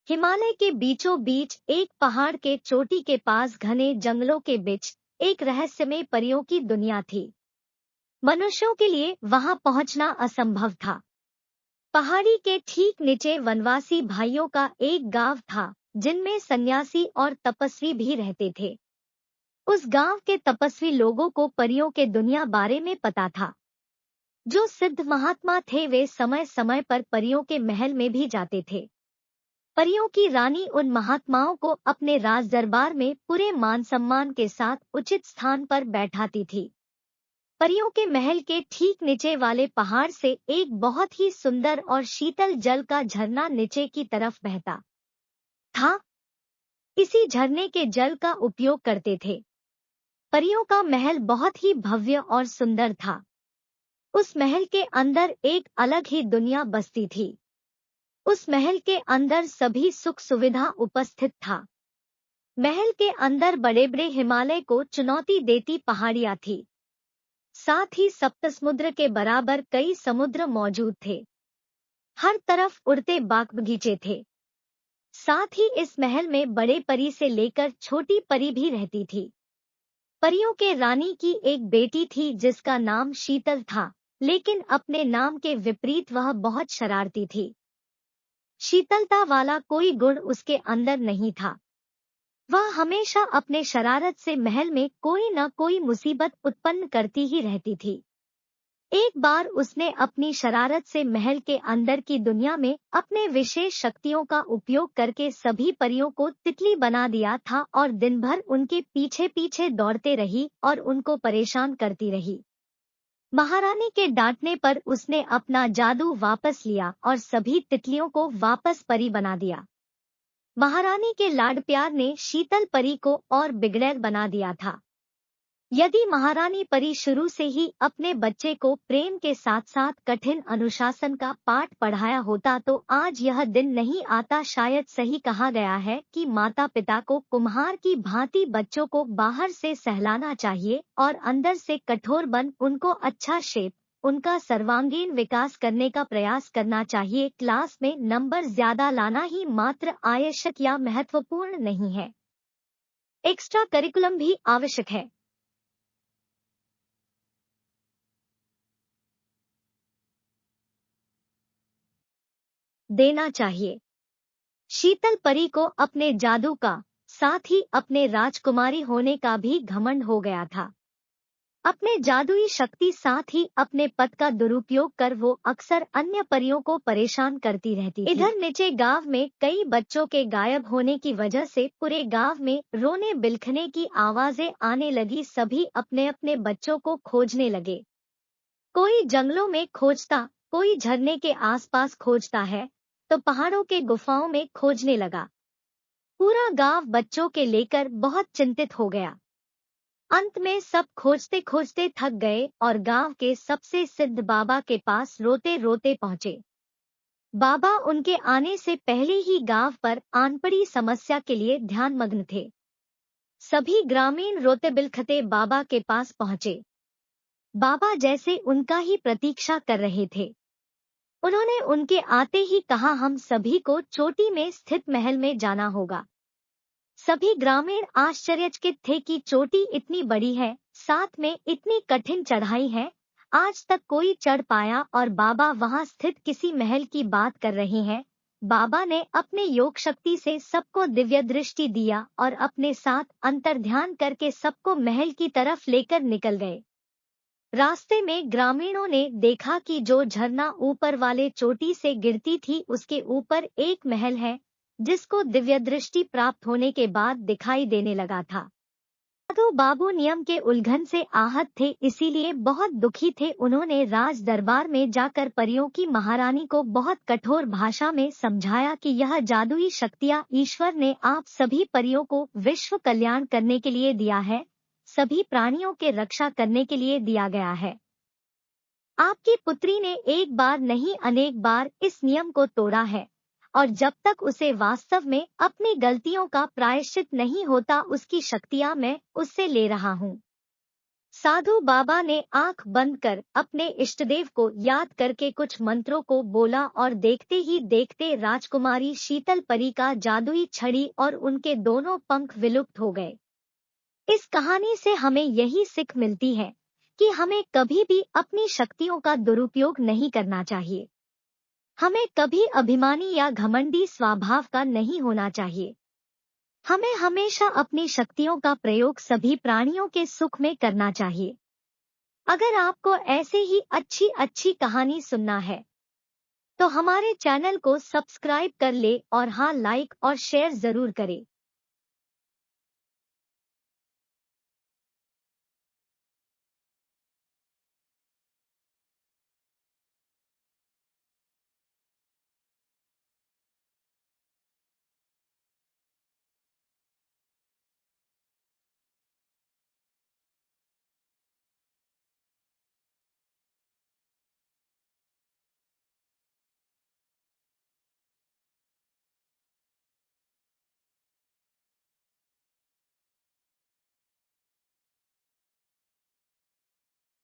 हिमालय के बीचों बीच एक पहाड़ के चोटी के पास घने जंगलों के बीच एक रहस्यमय परियों की दुनिया थी। मनुष्यों के लिए वहां पहुंचना असंभव था। पहाड़ी के ठीक नीचे वनवासी भाइयों का एक गांव था, जिनमें सन्यासी और तपस्वी भी रहते थे। उस गांव के तपस्वी लोगों को परियों के दुनिया बारे में पता था। जो सिद्ध महात्मा थे वे समय समय पर परियों के महल में भी जाते थे। परियों की रानी उन महात्माओं को अपने राज दरबार में पूरे मान सम्मान के साथ उचित स्थान पर बैठाती थी। परियों के महल के ठीक नीचे वाले पहाड़ से एक बहुत ही सुंदर और शीतल जल का झरना नीचे की तरफ बहता था। इसी झरने के जल का उपयोग करते थे। परियों का महल बहुत ही भव्य और सुंदर था। उस महल के अंदर एक अलग ही दुनिया बसती थी। उस महल के अंदर सभी सुख सुविधा उपस्थित था। महल के अंदर बड़े बड़े हिमालय को चुनौती देती पहाड़ियां थी। साथ ही सप्त समुद्र के बराबर कई समुद्र मौजूद थे। हर तरफ उड़ते बाग बगीचे थे। साथ ही इस महल में बड़े परी से लेकर छोटी परी भी रहती थी। परियों के रानी की एक बेटी थी जिसका नाम शीतल था, लेकिन अपने नाम के विपरीत वह बहुत शरारती थी। शीतलता वाला कोई गुण उसके अंदर नहीं था। वह हमेशा अपने शरारत से महल में कोई न कोई मुसीबत उत्पन्न करती ही रहती थी। एक बार उसने अपनी शरारत से महल के अंदर की दुनिया में अपने विशेष शक्तियों का उपयोग करके सभी परियों को तितली बना दिया था और दिन भर उनके पीछे पीछे दौड़ते रही और उनको परेशान करती रही। महारानी के डांटने पर उसने अपना जादू वापस लिया और सभी तितलियों को वापस परी बना दिया। महारानी के लाड प्यार ने शीतल परी को और बिगड़ैल बना दिया था। यदि महारानी परी शुरू से ही अपने बच्चे को प्रेम के साथ साथ कठिन अनुशासन का पाठ पढ़ाया होता तो आज यह दिन नहीं आता। शायद सही कहा गया है कि माता पिता को कुम्हार की भांति बच्चों को बाहर से सहलाना चाहिए और अंदर से कठोर बन उनको अच्छा शेप, उनका सर्वांगीण विकास करने का प्रयास करना चाहिए। क्लास में नंबर ज्यादा लाना ही मात्र आवश्यक या महत्वपूर्ण नहीं है, एक्स्ट्रा करिकुलम भी आवश्यक है। देना चाहिए। शीतल परी को अपने जादू का, साथ ही अपने राजकुमारी होने का भी घमंड हो गया था। अपने जादुई शक्ति साथ ही अपने पद का दुरुपयोग कर वो अक्सर अन्य परियों को परेशान करती रहती थी। इधर नीचे गांव में कई बच्चों के गायब होने की वजह से पूरे गांव में रोने बिलखने की आवाजें आने लगी। सभी अपने अपने बच्चों को खोजने लगे। कोई जंगलों में खोजता, कोई झरने के आसपास खोजता है तो पहाड़ों के गुफाओं में खोजने लगा। पूरा गांव बच्चों के लेकर बहुत चिंतित हो गया। अंत में सब खोजते खोजते थक गए और गांव के सबसे सिद्ध बाबा के पास रोते रोते पहुंचे। बाबा उनके आने से पहले ही गांव पर आन पड़ी समस्या के लिए ध्यानमग्न थे। सभी ग्रामीण रोते बिलखते बाबा के पास पहुंचे। बाबा जैसे उनका ही प्रतीक्षा कर रहे थे। उन्होंने उनके आते ही कहा, हम सभी को चोटी में स्थित महल में जाना होगा। सभी ग्रामीण आश्चर्यचकित थे कि चोटी इतनी बड़ी है, साथ में इतनी कठिन चढ़ाई है, आज तक कोई चढ़ पाया और बाबा वहां स्थित किसी महल की बात कर रहे हैं। बाबा ने अपने योग शक्ति से सबको दिव्य दृष्टि दिया और अपने साथ अंतर्ध्यान करके सबको महल की तरफ लेकर निकल गए। रास्ते में ग्रामीणों ने देखा कि जो झरना ऊपर वाले चोटी से गिरती थी उसके ऊपर एक महल है, जिसको दिव्य दृष्टि प्राप्त होने के बाद दिखाई देने लगा था। साधु बाबू नियम के उल्लंघन से आहत थे, इसीलिए बहुत दुखी थे। उन्होंने राज दरबार में जाकर परियों की महारानी को बहुत कठोर भाषा में समझाया कि यह जादुई शक्तियां ईश्वर ने आप सभी परियों को विश्व कल्याण करने के लिए दिया है, सभी प्राणियों के रक्षा करने के लिए दिया गया है। आपकी पुत्री ने एक बार नहीं अनेक बार इस नियम को तोड़ा है और जब तक उसे वास्तव में अपनी गलतियों का प्रायश्चित नहीं होता उसकी शक्तियां मैं उससे ले रहा हूँ। साधु बाबा ने आंख बंद कर अपने इष्टदेव को याद करके कुछ मंत्रों को बोला और देखते ही देखते राजकुमारी शीतल परी का जादुई छड़ी और उनके दोनों पंख विलुप्त हो गए। इस कहानी से हमें यही सीख मिलती है कि हमें कभी भी अपनी शक्तियों का दुरुपयोग नहीं करना चाहिए। हमें कभी अभिमानी या घमंडी स्वभाव का नहीं होना चाहिए। हमें हमेशा अपनी शक्तियों का प्रयोग सभी प्राणियों के सुख में करना चाहिए। अगर आपको ऐसे ही अच्छी अच्छी कहानी सुनना है तो हमारे चैनल को सब्सक्राइब कर ले और हाँ, लाइक और शेयर जरूर करें।